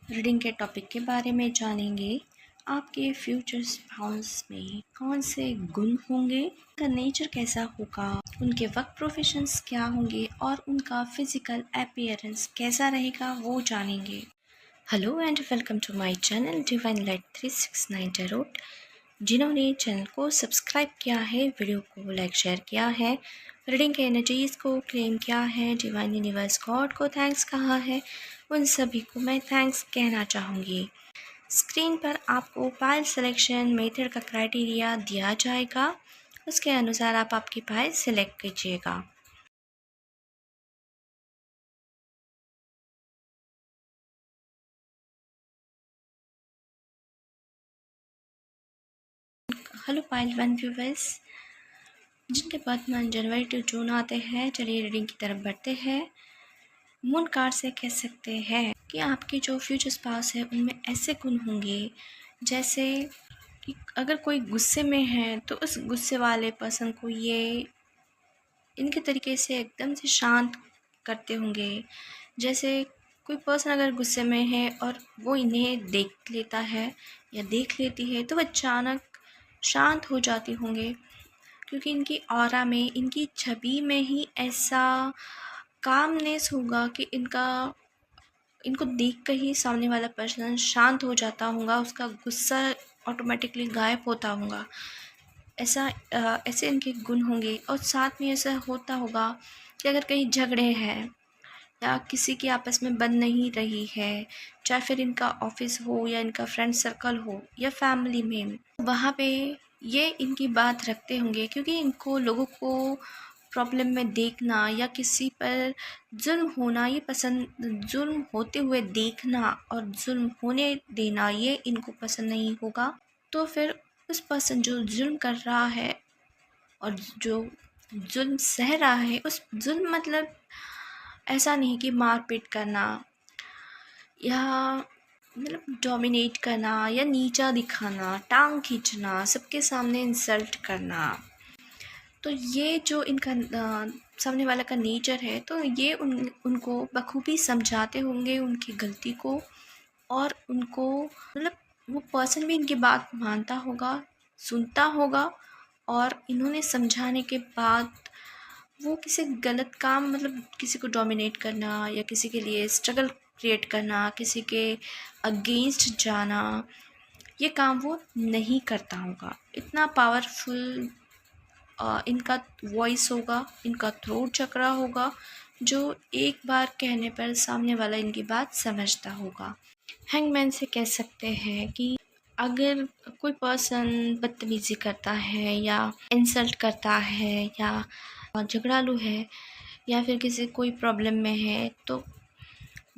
Reading के topic के बारे में जानेंगे। आपके फ्यूचर स्पाउस में कौन से गुण होंगे, उनका नेचर कैसा होगा, उनके वर्क प्रोफेशंस क्या होंगे और उनका फिजिकल अपीयरेंस कैसा रहेगा, वो जानेंगे। Hello and welcome to my channel divine light 369 tarot. जिन्होंने चैनल को सब्सक्राइब किया है, वीडियो को लाइक शेयर किया है, रीडिंग के एनर्जीज़ को क्लेम किया है, डिवाइन यूनिवर्स गॉड को थैंक्स कहा है, उन सभी को मैं थैंक्स कहना चाहूँगी। स्क्रीन पर आपको पाइल सिलेक्शन मेथड का क्राइटेरिया दिया जाएगा, उसके अनुसार आप आपकी पाइल सिलेक्ट कीजिएगा। हेलो पाइल वन व्यूवर्स, जिनके birth month January to June आते हैं, चलिए रीडिंग की तरफ बढ़ते हैं। मून कार्ड से कह सकते हैं कि आपके जो फ्यूचर स्पाउस है उनमें ऐसे गुण होंगे जैसे कि अगर कोई गुस्से में है तो उस गुस्से वाले पर्सन को ये इनके तरीके से एकदम से शांत करते होंगे। जैसे कोई पर्सन अगर गुस्से में है और वो इन्हें देख लेता है या देख लेती है तो वह अचानक शांत हो जाते होंगे, क्योंकि इनकी ऑरा में, इनकी छवि में ही ऐसा कामनेस होगा कि इनको देख कर ही सामने वाला पर्सन शांत हो जाता होगा, उसका गुस्सा ऑटोमेटिकली गायब होता होगा। ऐसे इनके गुण होंगे। और साथ में ऐसा होता होगा कि अगर कहीं झगड़े हैं या किसी की आपस में बन नहीं रही है, चाहे फिर इनका ऑफिस हो या इनका फ्रेंड सर्कल हो या फैमिली में, वहाँ पे ये इनकी बात रखते होंगे, क्योंकि इनको लोगों को प्रॉब्लम में देखना या किसी पर जुल्म होना ये पसंद, जुल्म होते हुए देखना और जुल्म होने देना ये इनको पसंद नहीं होगा। तो फिर उस पर्सन जो जुल्म कर रहा है और जो जुल्म सह रहा है, उस जुल्म मतलब ऐसा नहीं कि मारपीट करना या मतलब डोमिनेट करना या नीचा दिखाना, टांग खींचना, सबके सामने इंसल्ट करना। तो ये जो इनका सामने वाला का नेचर है, तो ये उनको बखूबी समझाते होंगे उनकी गलती को, और उनको मतलब वो पर्सन भी इनकी बात मानता होगा, सुनता होगा, और इन्होंने समझाने के बाद वो किसी गलत काम, मतलब किसी को डोमिनेट करना या किसी के लिए स्ट्रगल क्रिएट करना, किसी के अगेंस्ट जाना, ये काम वो नहीं करता होगा। इतना पावरफुल इनका वॉइस होगा, इनका थ्रोट चक्रा होगा, जो एक बार कहने पर सामने वाला इनकी बात समझता होगा। हैंगमैन से कह सकते हैं कि अगर कोई पर्सन बदतमीज़ी करता है या इंसल्ट करता है या झगड़ालू है या फिर किसी कोई प्रॉब्लम में है, तो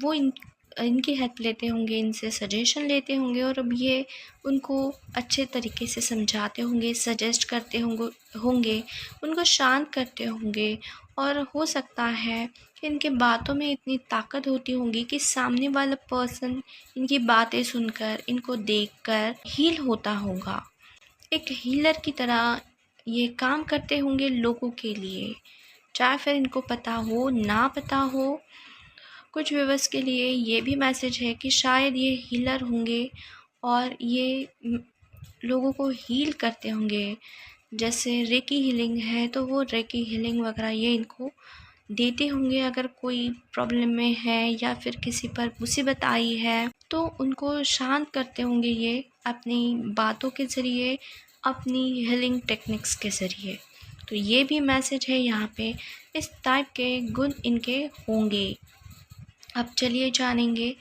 वो इनकी हेल्प लेते होंगे, इनसे सजेशन लेते होंगे, और अब ये उनको अच्छे तरीके से समझाते होंगे, सजेस्ट करते होंगे, उनको शांत करते होंगे। और हो सकता है कि इनके बातों में इतनी ताकत होती होगी कि सामने वाला पर्सन इनकी बातें सुनकर, इनको देखकर हील होता होगा। एक हीलर की तरह ये काम करते होंगे लोगों के लिए, चाहे फिर इनको पता हो ना पता हो। कुछ व्यूवर्स के लिए ये भी मैसेज है कि शायद ये हीलर होंगे और ये लोगों को हील करते होंगे। जैसे रेकी हीलिंग है तो वो रेकी हीलिंग वगैरह ये इनको देते होंगे। अगर कोई प्रॉब्लम में है या फिर किसी पर मुसीबत आई है तो उनको शांत करते होंगे ये अपनी बातों के ज़रिए, अपनी हीलिंग टेक्निक्स के ज़रिए। तो ये भी मैसेज है यहाँ पे, इस टाइप के गुण इनके होंगे। अब चलिए जानेंगे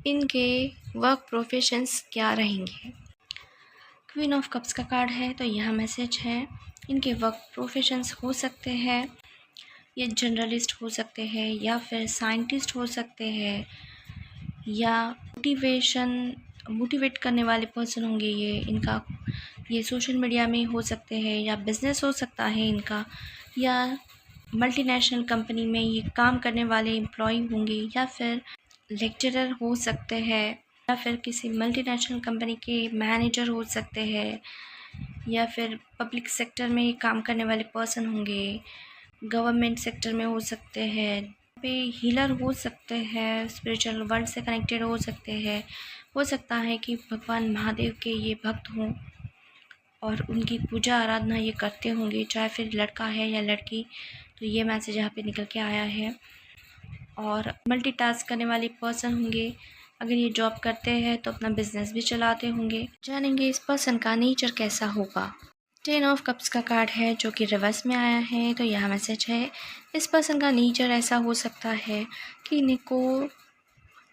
इनके वर्क प्रोफेशंस क्या रहेंगे। क्वीन ऑफ कप्स का कार्ड है तो यह मैसेज है, इनके वर्क प्रोफेशंस हो सकते हैं, ये जर्नलिस्ट हो सकते हैं या फिर साइंटिस्ट हो सकते हैं, या मोटिवेट करने वाले पर्सन होंगे ये सोशल मीडिया में हो सकते हैं, या बिज़नेस हो सकता है इनका, या मल्टीनेशनल कंपनी में ये काम करने वाले एम्प्लॉय होंगे, या फिर लेक्चरर हो सकते हैं, या फिर किसी मल्टीनेशनल कंपनी के मैनेजर हो सकते हैं, या फिर पब्लिक सेक्टर में काम करने वाले पर्सन होंगे, गवर्नमेंट सेक्टर में हो सकते हैं, पे हीलर हो सकते हैं, स्पिरिचुअल वर्ल्ड से कनेक्टेड हो सकते हैं। हो सकता है कि भगवान महादेव के ये भक्त हों और उनकी पूजा आराधना ये करते होंगे, चाहे फिर लड़का है या लड़की। तो ये मैसेज यहाँ पे निकल के आया है। और मल्टीटास्क करने वाले पर्सन होंगे। अगर ये जॉब करते हैं तो अपना बिजनेस भी चलाते होंगे। जानेंगे इस पर्सन का नेचर कैसा होगा। 10 ऑफ कप्स का कार्ड है जो कि रिवर्स में आया है। तो यह मैसेज है, इस पर्सन का नेचर ऐसा हो सकता है कि इनको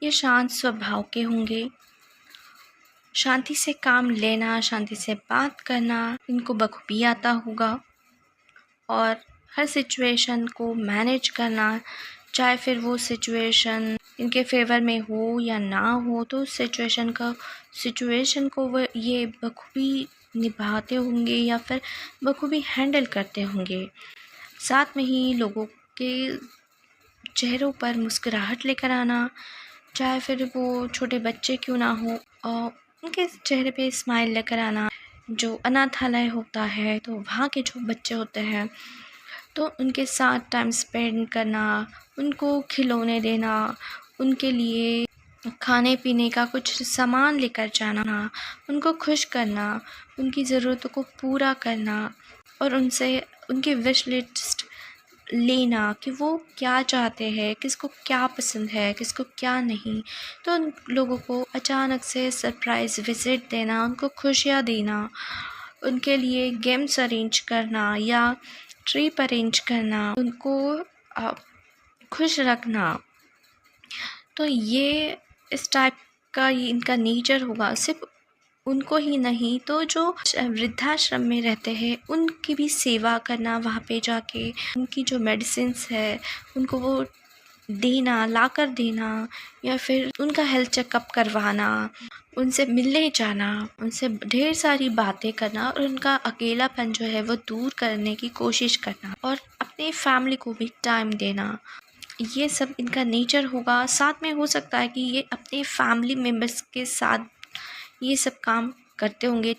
ये शांत स्वभाव के होंगे। शांति से काम लेना, शांति से बात करना इनको बखूबी आता होगा और हर सिचुएशन को मैनेज करना, चाहे फिर वो सिचुएशन इनके फेवर में हो या ना हो, तो सिचुएशन को वो ये बखूबी निभाते होंगे या फिर बखूबी हैंडल करते होंगे। साथ में ही लोगों के चेहरों पर मुस्कुराहट लेकर आना, चाहे फिर वो छोटे बच्चे क्यों ना हो, और उनके चेहरे पे स्माइल लेकर आना। जो अनाथालय होता है तो वहाँ के जो बच्चे होते हैं तो उनके साथ टाइम स्पेंड करना, उनको खिलौने देना, उनके लिए खाने पीने का कुछ सामान लेकर जाना, उनको खुश करना, उनकी ज़रूरतों को पूरा करना और उनसे उनकी विश लिस्ट लेना कि वो क्या चाहते हैं, किसको क्या पसंद है, किसको क्या नहीं। तो उन लोगों को अचानक से सरप्राइज़ विज़िट देना, उनको खुशियाँ देना, उनके लिए गेम्स अरेंज करना या ट्रिप अरेंज करना, उनको खुश रखना। तो ये इस टाइप का ये इनका नेचर होगा। सिर्फ उनको ही नहीं, तो जो वृद्धाश्रम में रहते हैं उनकी भी सेवा करना, वहाँ पे जाके उनकी जो मेडिसिन्स है उनको वो देना, लाकर देना, या फिर उनका हेल्थ चेकअप करवाना, उनसे मिलने जाना, उनसे ढेर सारी बातें करना और उनका अकेलापन जो है वो दूर करने की कोशिश करना और अपनी फैमिली को भी टाइम देना। ये सब इनका नेचर होगा। साथ में हो सकता है कि ये अपने फैमिली मेम्बर्स के साथ ये सब काम करते होंगे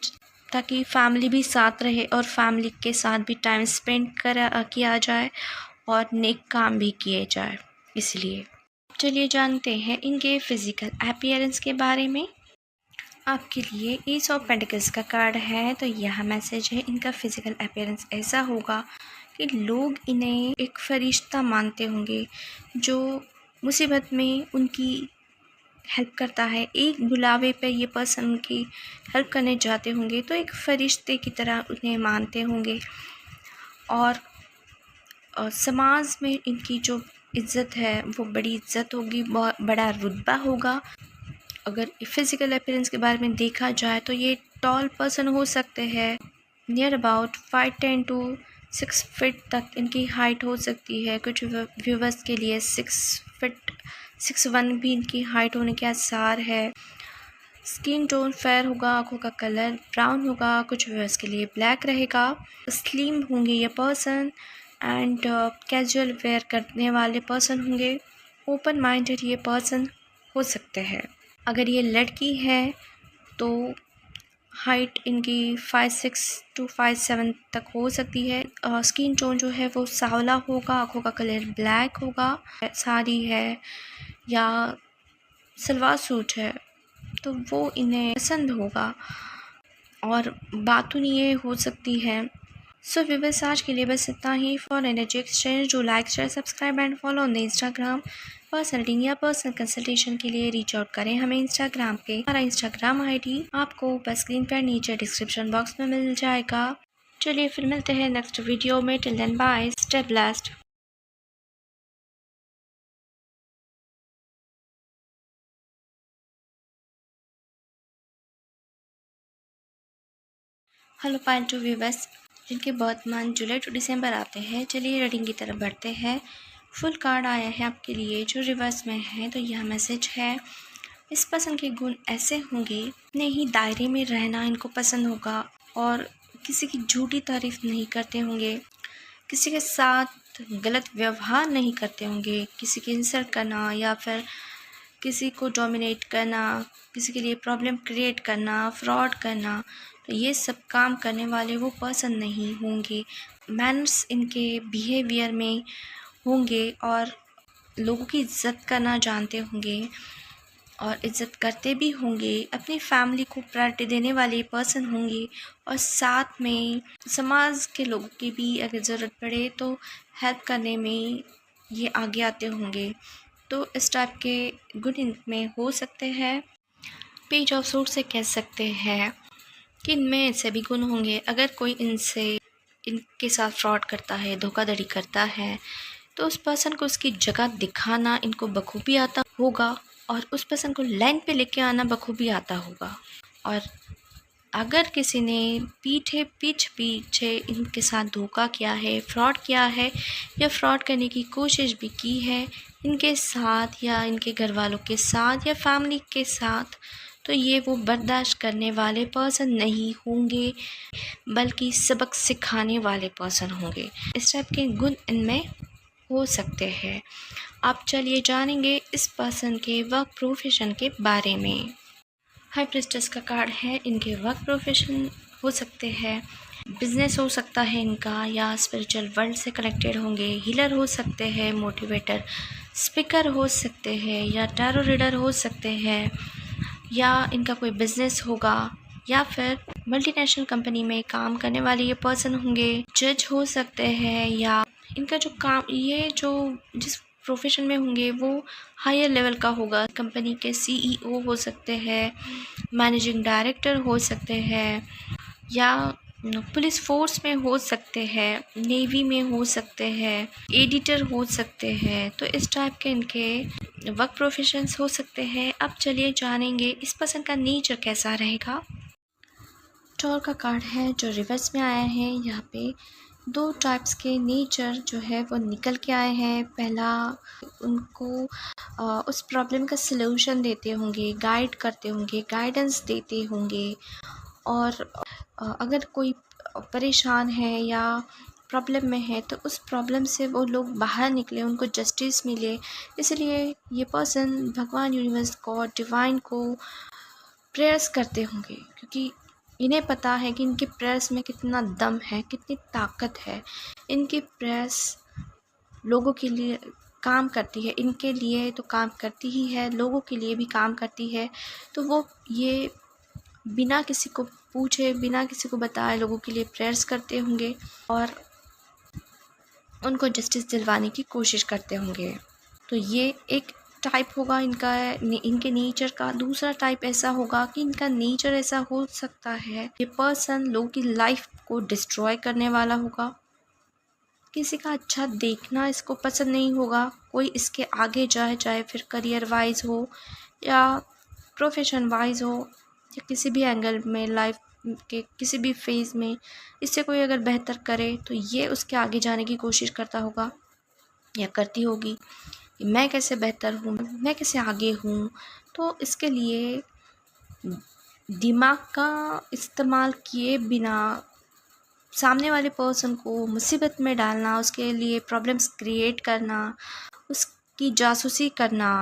ताकि फैमिली भी साथ रहे और फैमिली के साथ भी टाइम स्पेंड किया जाए और नेक काम भी किए जाए। इसलिए चलिए जानते हैं इनके फिज़िकल अपीयरेंस के बारे में। आपके लिए एस ऑफ पेंटिकल्स का कार्ड है। तो यह मैसेज है, इनका फिज़िकल अपीयरेंस ऐसा होगा कि लोग इन्हें एक फरिश्ता मानते होंगे जो मुसीबत में उनकी हेल्प करता है। एक बुलावे पे ये पर्सन उनकी हेल्प करने जाते होंगे तो एक फरिश्ते की तरह उन्हें मानते होंगे और समाज में इनकी जो इज़्ज़त है वो बड़ी इज़्ज़त होगी, बहुत बड़ा रुतबा होगा। अगर फिज़िकल अपीयरेंस के बारे में देखा जाए तो ये टॉल पर्सन हो सकते हैं। नियर अबाउट 5'10" to 6 फीट तक इनकी हाइट हो सकती है। कुछ व्यूवर्स के लिए 6'1" भी इनकी हाइट होने के आसार है। स्किन टोन फेयर होगा, आँखों का कलर ब्राउन होगा, कुछ व्यूवर्स के लिए ब्लैक रहेगा। स्लिम होंगे ये पर्सन एंड कैजुअल वेयर करने वाले पर्सन होंगे। ओपन माइंडेड ये पर्सन हो सकते हैं। अगर ये लड़की है तो हाइट इनकी 5'6" to 5'7" तक हो सकती है। स्किन टोन जो है वो सांवला होगा, आँखों का कलर ब्लैक होगा। साड़ी है या सलवार सूट है तो वो इन्हें पसंद होगा और बातूनी ये हो सकती है। सो व्यूअर्स, आज के लिए बस इतना ही। For energy exchange do like, share, subscribe and follow on the Instagram. Personal reading या पर्सनल कंसल्टेशन के लिए रीच आउट करें हमें इंस्टाग्राम पे। हमारा इंस्टाग्राम आईडी आपको ऊपर स्क्रीन पर नीचे डिस्क्रिप्शन बॉक्स में मिल जाएगा। चलिए फिर मिलते हैं नेक्स्ट वीडियो में। Till then bye, stay blessed. Hello पाइल टू व्यूवर्स जिनके birth month July to December आते हैं। चलिए रीडिंग की तरफ बढ़ते हैं। फुल कार्ड आया है आपके लिए जो रिवर्स में है। तो यह मैसेज है, इस पर्सन के गुण ऐसे होंगे, अपने ही दायरे में रहना इनको पसंद होगा और किसी की झूठी तारीफ नहीं करते होंगे, किसी के साथ गलत व्यवहार नहीं करते होंगे, किसी की इंसल्ट करना या फिर किसी को डोमिनेट करना, किसी के लिए प्रॉब्लम क्रिएट करना, फ्रॉड करना, तो ये सब काम करने वाले वो पर्सन नहीं होंगे। मैनर्स इनके बिहेवियर में होंगे और लोगों की इज़्ज़त करना जानते होंगे और इज़्ज़त करते भी होंगे, अपनी फैमिली को प्रायोरिटी देने वाले पर्सन होंगे और साथ में समाज के लोगों की भी अगर ज़रूरत पड़े तो हेल्प करने में ये आगे आते होंगे। तो इस टाइप के गुड इनमें हो सकते हैं। पेज ऑफ सूट से कह सकते हैं कि इनमें ऐसे भी गुण होंगे। अगर कोई इनके साथ फ्रॉड करता है, धोखाधड़ी करता है, तो उस पर्सन को उसकी जगह दिखाना इनको बखूबी आता होगा और उस पर्सन को लाइन पे लेके आना बखूबी आता होगा। और अगर किसी ने पीठ पीछे इनके साथ धोखा किया है, फ्रॉड किया है या फ्रॉड करने की कोशिश भी की है इनके साथ या इनके घर वालों के साथ या फैमिली के साथ, तो ये वो बर्दाश्त करने वाले पर्सन नहीं होंगे, बल्कि सबक सिखाने वाले पर्सन होंगे। इस टाइप के गुण इनमें हो सकते हैं। आप चलिए जानेंगे इस पर्सन के वर्क प्रोफेशन के बारे में। हाई प्रिस्टेस का कार्ड है। इनके वर्क प्रोफेशन हो सकते हैं, बिजनेस हो सकता है इनका, या स्पिरिचुअल वर्ल्ड से कनेक्टेड होंगे, हीलर हो सकते हैं, मोटिवेटर, स्पीकर हो सकते हैं, या टैरो रीडर हो सकते हैं, या इनका कोई बिजनेस होगा, या फिर मल्टीनेशनल कंपनी में काम करने वाले ये पर्सन होंगे, जज हो सकते हैं, या इनका जो काम ये जो जिस प्रोफेशन में होंगे वो हायर लेवल का होगा। कंपनी के सीईओ हो सकते हैं, मैनेजिंग डायरेक्टर हो सकते हैं, या पुलिस फोर्स में हो सकते हैं, नेवी में हो सकते हैं, एडिटर हो सकते हैं। तो इस टाइप के इनके वर्क प्रोफेशंस हो सकते हैं। अब चलिए जानेंगे इस पर्सन का नेचर कैसा रहेगा। टॉर का कार्ड है जो रिवर्स में आया है। यहाँ पे दो टाइप्स के नेचर जो है वो निकल के आए हैं। पहला उनको उस प्रॉब्लम का सलूशन देते होंगे, गाइड करते होंगे, गाइडेंस देते होंगे, और अगर कोई परेशान है या प्रॉब्लम में है तो उस प्रॉब्लम से वो लोग बाहर निकले, उनको जस्टिस मिले। इसलिए ये पर्सन भगवान, यूनिवर्स, गॉड, डिवाइन को प्रेयर्स करते होंगे, क्योंकि इन्हें पता है कि इनके प्रेयर्स में कितना दम है, कितनी ताकत है। इनकी प्रेयर्स लोगों के लिए काम करती है, इनके लिए तो काम करती ही है, लोगों के लिए भी काम करती है। तो वो ये बिना किसी को पूछे, बिना किसी को बताए लोगों के लिए प्रेयर्स करते होंगे और उनको जस्टिस दिलवाने की कोशिश करते होंगे। तो ये एक टाइप होगा इनका, इनके नेचर का। दूसरा टाइप ऐसा होगा कि इनका नेचर ऐसा हो सकता है ये पर्सन लोगों की लाइफ को डिस्ट्रॉय करने वाला होगा। किसी का अच्छा देखना इसको पसंद नहीं होगा, कोई इसके आगे जाए, चाहे फिर करियर वाइज हो या प्रोफेशन वाइज हो या किसी भी एंगल में, लाइफ के किसी भी फेज़ में इससे कोई अगर बेहतर करे तो ये उसके आगे जाने की कोशिश करता होगा या करती होगी कि मैं कैसे बेहतर हूँ, मैं कैसे आगे हूँ। तो इसके लिए दिमाग का इस्तेमाल किए बिना सामने वाले पर्सन को मुसीबत में डालना, उसके लिए प्रॉब्लम्स क्रिएट करना, उसकी जासूसी करना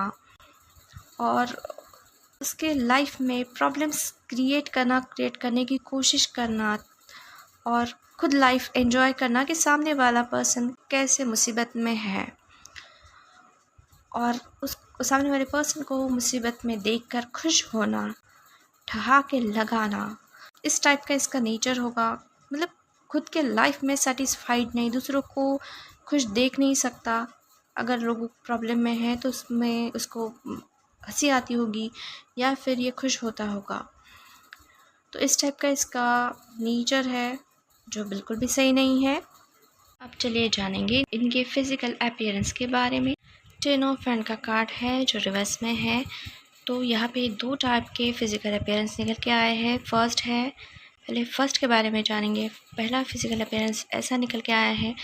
और उसके लाइफ में प्रॉब्लम्स क्रिएट करने की कोशिश करना और खुद लाइफ एंजॉय करना कि सामने वाला पर्सन कैसे मुसीबत में है, और उस सामने वाले पर्सन को मुसीबत में देखकर खुश होना, ठहाके लगाना। इस टाइप का इसका नेचर होगा। मतलब खुद के लाइफ में सेटिस्फाइड नहीं, दूसरों को खुश देख नहीं सकता। अगर लोग प्रॉब्लम में है तो उसमें उसको हंसी आती होगी या फिर ये खुश होता होगा। तो इस टाइप का इसका नेचर है जो बिल्कुल भी सही नहीं है। अब चलिए जानेंगे इनके फिज़िकल अपीयरेंस के बारे में। 10 ऑफ हैंड का कार्ड है जो रिवर्स में है। तो यहाँ पे दो टाइप के फिज़िकल अपीयरेंस निकल के आए हैं। पहले फर्स्ट के बारे में जानेंगे। पहला फिज़िकल अपीयरेंस ऐसा निकल के आया है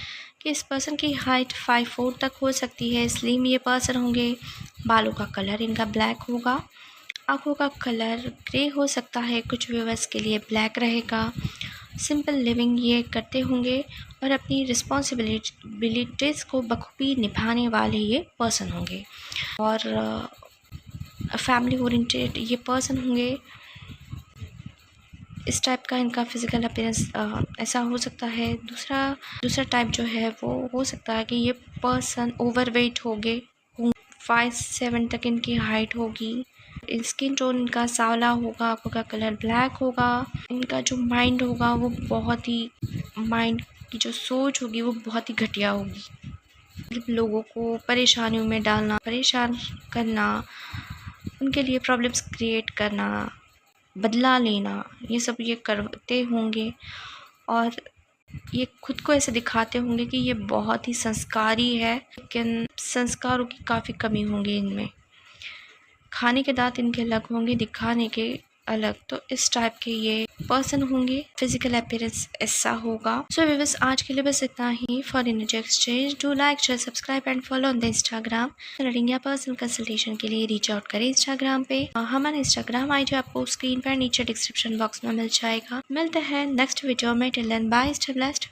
कि इस पर्सन की हाइट 5'4" तक हो सकती है। स्लिम ये पर्सन होंगे। बालों का कलर इनका ब्लैक होगा। आँखों का कलर ग्रे हो सकता है, कुछ व्यूअर्स के लिए ब्लैक रहेगा। सिंपल लिविंग ये करते होंगे और अपनी रिस्पॉन्सिबिलिटीज़ को बखूबी निभाने वाले ये पर्सन होंगे और फैमिली ओरिएंटेड ये पर्सन होंगे। इस टाइप का इनका फिज़िकल अपीयरेंस ऐसा हो सकता है। दूसरा टाइप जो है वो हो सकता है कि ये पर्सन ओवरवेट होंगे 5'7" तक इनकी हाइट होगी। स्किन टोन इनका सांवला होगा, आँखों का कलर ब्लैक होगा। इनका जो माइंड होगा वो बहुत ही, माइंड की जो सोच होगी वो बहुत ही घटिया होगी। लोगों को परेशानियों में डालना, परेशान करना, उनके लिए प्रॉब्लम्स क्रिएट करना, बदला लेना, ये सब ये करते होंगे। और ये खुद को ऐसे दिखाते होंगे कि ये बहुत ही संस्कारी है, लेकिन संस्कारों की काफ़ी कमी होंगी इनमें। खाने के दांत इनके अलग होंगे, दिखाने के अलग। तो इस टाइप के ये पर्सन होंगे। फिजिकल अपीयरेंस ऐसा होगा। सो व्यूअर्स, आज के लिए बस इतना ही। For energy exchange do like, share, subscribe and follow on the Instagram. Reading या पर्सनल कंसल्टेशन के लिए रीच आउट करें इंस्टाग्राम पे। हमारा इंस्टाग्राम आईडी आपको स्क्रीन पर नीचे डिस्क्रिप्शन बॉक्स में मिल जाएगा। मिलते हैं नेक्स्ट वीडियो में। Till then bye, stay blessed.